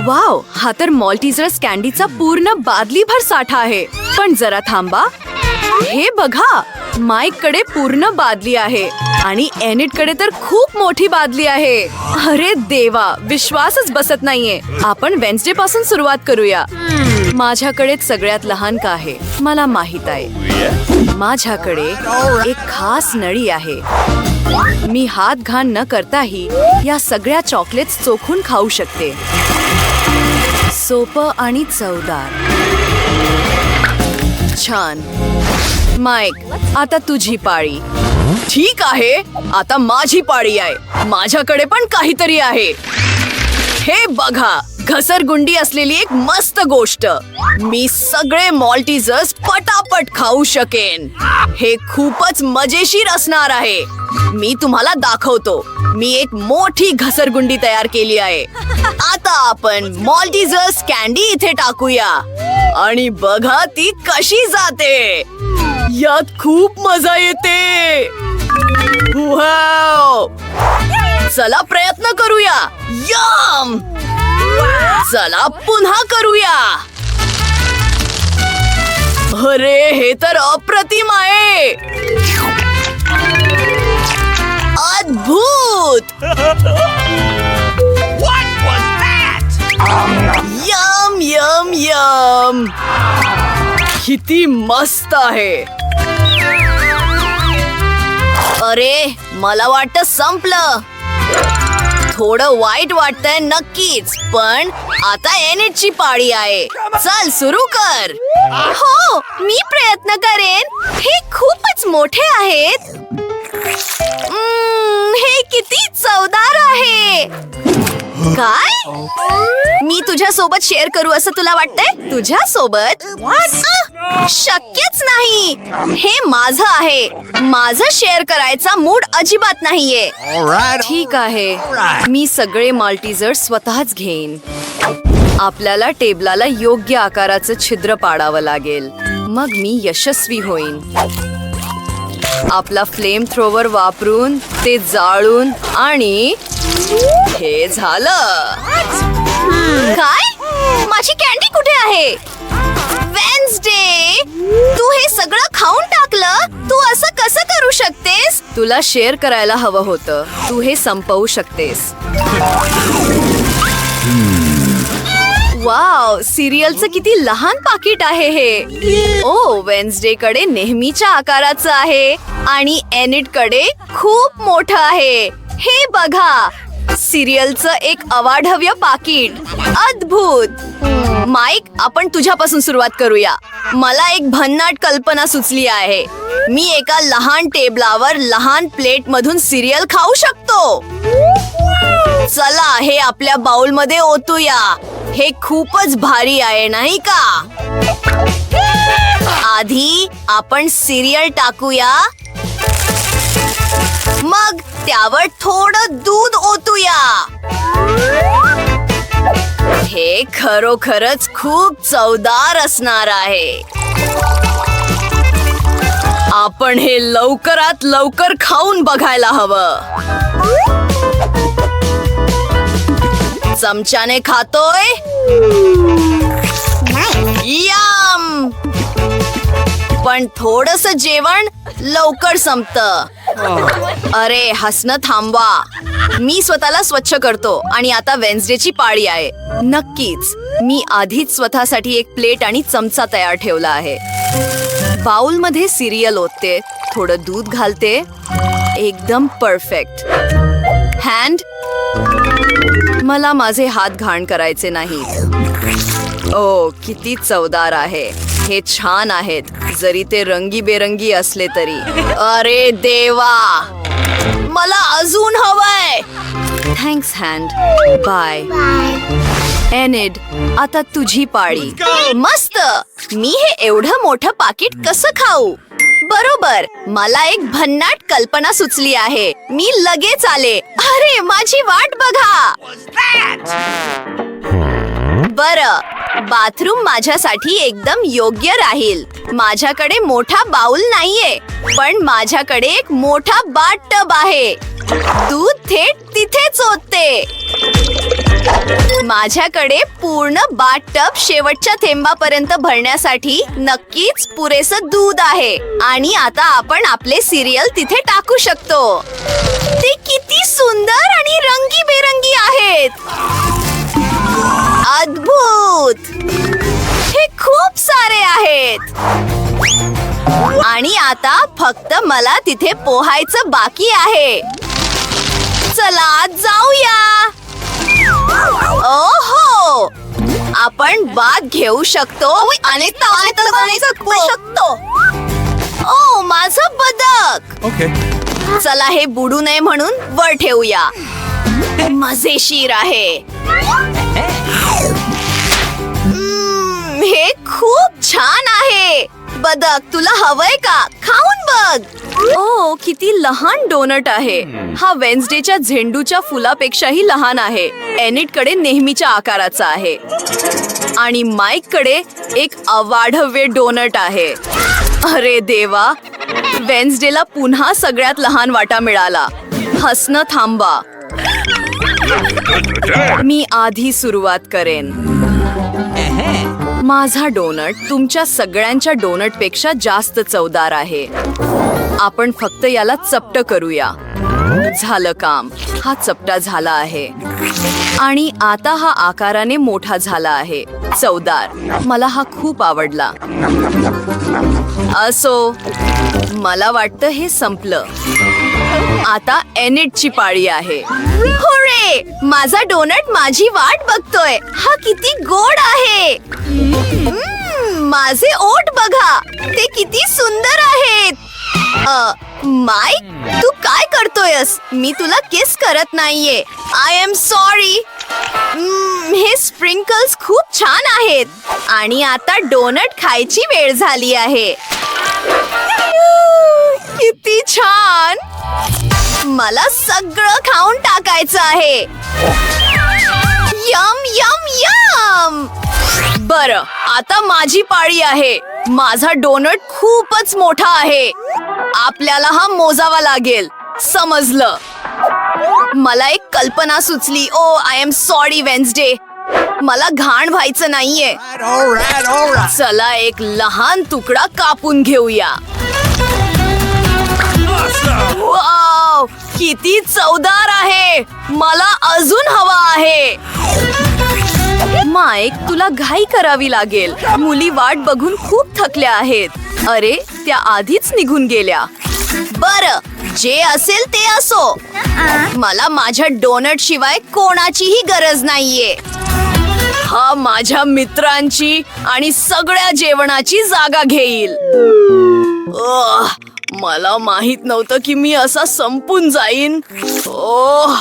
Wow, हा तर मॉल्टीजर्स कॅन्डीचा पूर्ण बादलीभर साठा आहे. पण जरा थांबा, हे बघा, माईक कडे पूर्ण बादली आहे आणि एनिट कडे तर खूप मोठी बादली आहे. अरे देवा, विश्वासच बसत नाहीये. आपण वेन्सडे पासून सुरुवात करूया. माझ्याकडे सगळ्यात लहान का आहे मला माहित आहे. माझ्याकडे एक खास नळी आहे. मी हात घाण न करताही या सगळ्या चॉकलेट्स चोखून खाऊ शकते. सोपं आणि चवदार. छान. माईक, आता तुझी पाळी. ठीक आहे, आता माझी पाळी आहे. माझ्याकडे पण काहीतरी आहे. हे बघा, घसरगुंडी असलेली एक मस्त गोष्ट. मी सगळे मॉल्टीजर्स पटापट खाऊ शकेन. हे खूपच मजेशीर असणार आहे. मी तुम्हाला दाखवतो. मी एक मोठी घसरगुंडी तयार केली आहे. आता आपण मॉल्टीजर्स कॅन्डी इथे टाकूया आणि बघा ती कशी जाते. यात खूप मजा येते. वाव! चला प्रयत्न करूया. यम! चला पुन्हा करूया. अरे, हे तर अप्रतिम आहे. अद्भुत. Yum yum yum. किती मस्त आहे. अरे, मला वाटतं संपलं. थोडं वाईट वाटतंय नक्कीच, पण आता एनिटची पाळी आहे. चल सुरू कर. हो, मी प्रयत्न करेन. हे खूपच मोठे आहेत. हे किती चवदार आहे. काय? मी तुझ्या सोबत शेअर करू असं तुला वाटतंय? तुझ्या सोबत? शक्यच नाही. हे माझं आहे. माझं शेअर करायचा मूड अजिबात नाहीये. ठीक आहे, मी सगळे मॉल्टीजर्स स्वतःच घेईन. आपल्याला टेबलाला योग्य आकाराचं छिद्र पाडावं लागेल. मग मी यशस्वी होईन. आपला फ्लेम थ्रोवर वापरून ते जाळून आणि हे झालं. काय? माझी कॅन्डी कुठे आहे? वेन्सडे, तू हे सगळं खाऊन टाकलं. तू असं कसं करू शकतेस? तुला शेअर करायला हवं होतं. तू हे संपवू शकतेस. वाव, सिरियलचं किती लहान पाकिट आहे हे. ओ, वेन्सडे कडे नेहमीच्या आकाराचं आहे आणि एनिट कडे खूप मोठं आहे. हे बघा, सिरियलचं एक अवाढव्य पाकिट. अद्भुत. माईक, आपण तुझ्यापासून सुरुवात करूया. मला एक भन्नाट कल्पना सुचली आहे. मी एका लहान टेबलावर लहान प्लेट मधून सिरियल खाऊ शकतो. चला, हे आपल्या बाउल मध्ये ओतूया. हे खूपच भारी आहे, नाही का? आधी आपण सिरियल टाकूया, मग त्यावर थोडं दूध ओतूया. हे खरोखरच खूप चवदार असणार आहे. आपण हे लवकरात लवकर खाऊन बघायला हवं. चमच्याने खातोय. यम. पण थोडस जेवण लवकर संपतं. अरे, हसणं थांबवा. मी स्वतःला स्वच्छ करतो आणि आता वेन्सडेची पाळी आहे. नक्कीच, मी आधीच स्वतःसाठी एक प्लेट आणि चमचा तयार ठेवला आहे. बाउल मध्ये सिरियल ओतते, थोडं दूध घालते. एकदम परफेक्ट. हँड, मला माझे हात घाण करायचे नाहीत. ओ, किती चवदार आहे. हे छान आहेत, जरी ते रंगीबेरंगी असले तरी. अरे देवा, मला अजून हवंय. Thanks hand. बाय. एनिड, आता तुझी पाळी. मस्त. मी हे एवढं मोठं पाकिट कसं खाऊ? बरोबर, मला एक भन्नाट कल्पना सुचली आहे. मी लगेच आले. अरे, माझी वाट बघा. बरं, बाथरूम माझ्यासाठी एकदम योग्य राहील. माझ्याकडे मोठा बाउल नाहीये, पण माझ्याकडे एक मोठा बाथ टब आहे. दूध थेट तिथेच ओतते. माझ्याकडे पूर्ण बाथटब शेवटच्या थेंबापर्यंत भरण्यासाठी नक्कीच पुरेसं दूध आहे. आणि आता आपण आपले सिरियल तिथे टाकू शकतो. ते किती सुंदर आणि रंगीबेरंगी आहेत. अद्भुत. हे खूप सारे आहेत. आणि आता फक्त मला तिथे पोहायचं बाकी आहे. चला जाऊया. ओहो, आपण बाथ घेऊ शकतो आणि शकतो. ओ माझं बदक. Okay. चला हे बुडू नये म्हणून वर ठेवूया. मजेशीर आहे. हे खूप छान आहे. बदक, तुला हवंय का? खाऊन बघ. ओ किती लहान डोनट आहे. हा वेन्सडेच्या झेंडूच्या फुलापेक्षाही लहान आहे. एनिट कडे नेहमीच्या आकाराचा आहे आणि माईक कडे एक अवाढव्य डोनट आहे. अरे देवा, वेन्सडेला पुन्हा सगळ्यात लहान वाटा मिळाला. हसणं थांबा. मी आधी सुरुवात करेन. माझा डोनट तुमच्या सगळ्यांच्या डोनट पेक्षा जास्त चवदार आहे. आपण फक्त याला चपट करूया. झालं काम. हा चपटा झाला आहे आणि आता हा आकाराने मोठा झाला आहे. चवदार. मला हा खूप आवडला. असो, मला वाटतं हे संपलं. आता एनिटची पाळी आहे. हुर्रे! माझा डोनट माझी वाट बघतोय. हा किती गोड आहे. माझे ओठ बघा, ते किती सुंदर आहेत. माईक, तू काय करतोयस? मी तुला किस करत नाहीये. I am sorry. हे स्प्रिंकल्स खूप छान आहेत. आणि आता डोनट खायची वेळ झाली आहे. किती छान. मला सगळं खाऊन टाकायचं आहे. Yum yum yum. बरं, आता माझी पाळी आहे. माझा डोनट खूपच मोठा आहे. आपल्याला हा मोजावा लागेल. समजलं. मला एक कल्पना सुचली. ओ आय एम सॉरी वेन्सडे. मला घाण व्हायचं नाहीये. चला एक लहान तुकडा कापून घेऊया. वाव, किती चवदार आहे. मला अजून हवा आहे. माईक, तुला घाई करावी लागेल. मुली वाट बघून खूप थकल्या आहेत. अरे, त्या आधीच निघून गेल्या. बरं, जे असेल ते असो. मला माझ्या डोनट शिवाय कोणाचीही गरज नाहीये. हा माझ्या मित्रांची आणि सगळ्या जेवणाची जागा घेईल. मला माहित नव्हतं की मी असा संपून जाईन. ओह,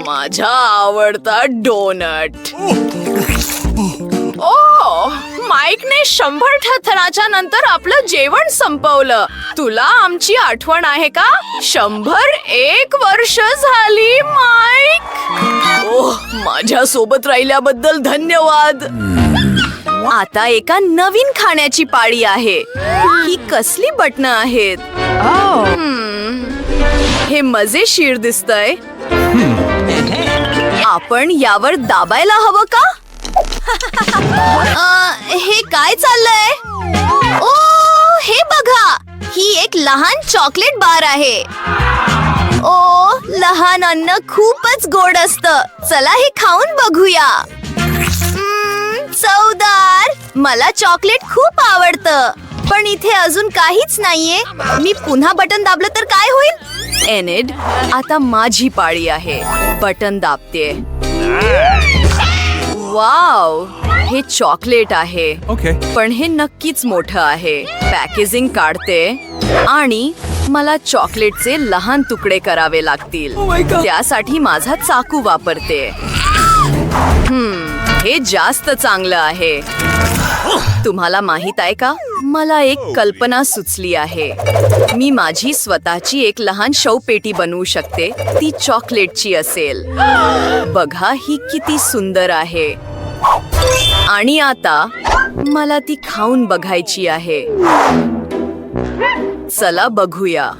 माझा आवडता डोनट. ओह, माईकने 100 थराच्या नंतर आपलं जेवण संपवलं. तुला आमची आठवण आहे का? 101 वर्ष झाली माईक. ओह, माझ्या सोबत राहिल्याबद्दल धन्यवाद. आता एका नवीन खाण्याची पाळी आहे. ही कसली बटणं आहेत? हे मजेशीर दिसतंय. आपण यावर दाबायला हवं का? हे काय चाललंय? ओ, हे बघा, ही एक लहान चॉकलेट बार आहे. ओ, लहान अन्न खूपच गोड असतं. चला हे खाऊन बघूया. चवदार. मला चॉकलेट खूप आवडतं. पण इथे अजून काहीच नाहीये. मी पुन्हा बटन दाबलं तर काय होईल? एनिड, आता माझी पाळी आहे. बटन दाबते. वाव, हे चॉकलेट आहे. Okay. पण हे नक्कीच मोठं आहे. पॅकेजिंग काढते आणि मला चॉकलेटचे लहान तुकडे करावे लागतील. Oh my God. त्यासाठी माझा चाकू वापरते. हे जास्त चांगलं आहे. तुम्हाला माहित आहे का? मला एक कल्पना सुचली आहे. मी माझी स्वतःची एक लहान शवपेटी बनवू शकते. ती चॉकलेटची असेल. बघा, ही किती सुंदर आहे. आणि आता मला ती खाऊन बघायची आहे. चला बघूया.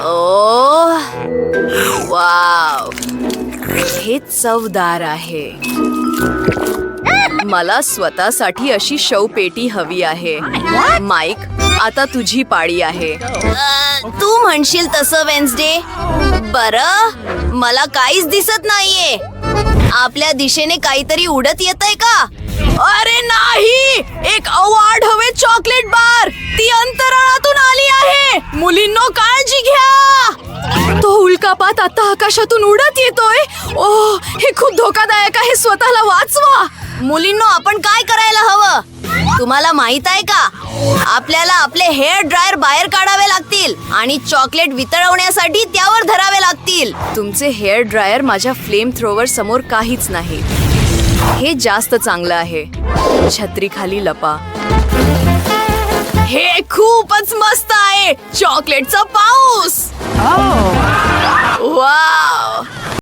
ओह, वाव, हे चवदार आहे. मला स्वतःसाठी अशी शवपेटी हवी आहे. माईक, आता तुझी पाळी आहे. तू म्हणशील तसं वेन्सडे. बरं, मला काहीच दिसत नाहीये. आपल्या दिशेने काहीतरी उडत येतंय का? अरे नाही, एक अवाढ हवे चॉकलेट बार. ती अंतराळातून आली आहे. मुलींनो, काळजी घ्या. तो उल्कापात आता आकाशातून उडत येतोय. ओह, हे खूप धोकादायक आहे. स्वतःला वाचवा. मुलींनो, आपण काय करायला हवं? तुम्हाला माहित आहे का, आपल्याला आपले हेअर ड्रायर बाहेर काढावे लागतील आणि चॉकलेट वितळवण्यासाठी त्यावर धरावे लागतील. तुमचे हेअर ड्रायर माझ्या फ्लेम थ्रोवर समोर काहीच नाही. हे जास्त चांगलं आहे. छत्रीखाली लपा. हे खूपच मस्त आहे. चॉकलेटचा पाऊस. वाव.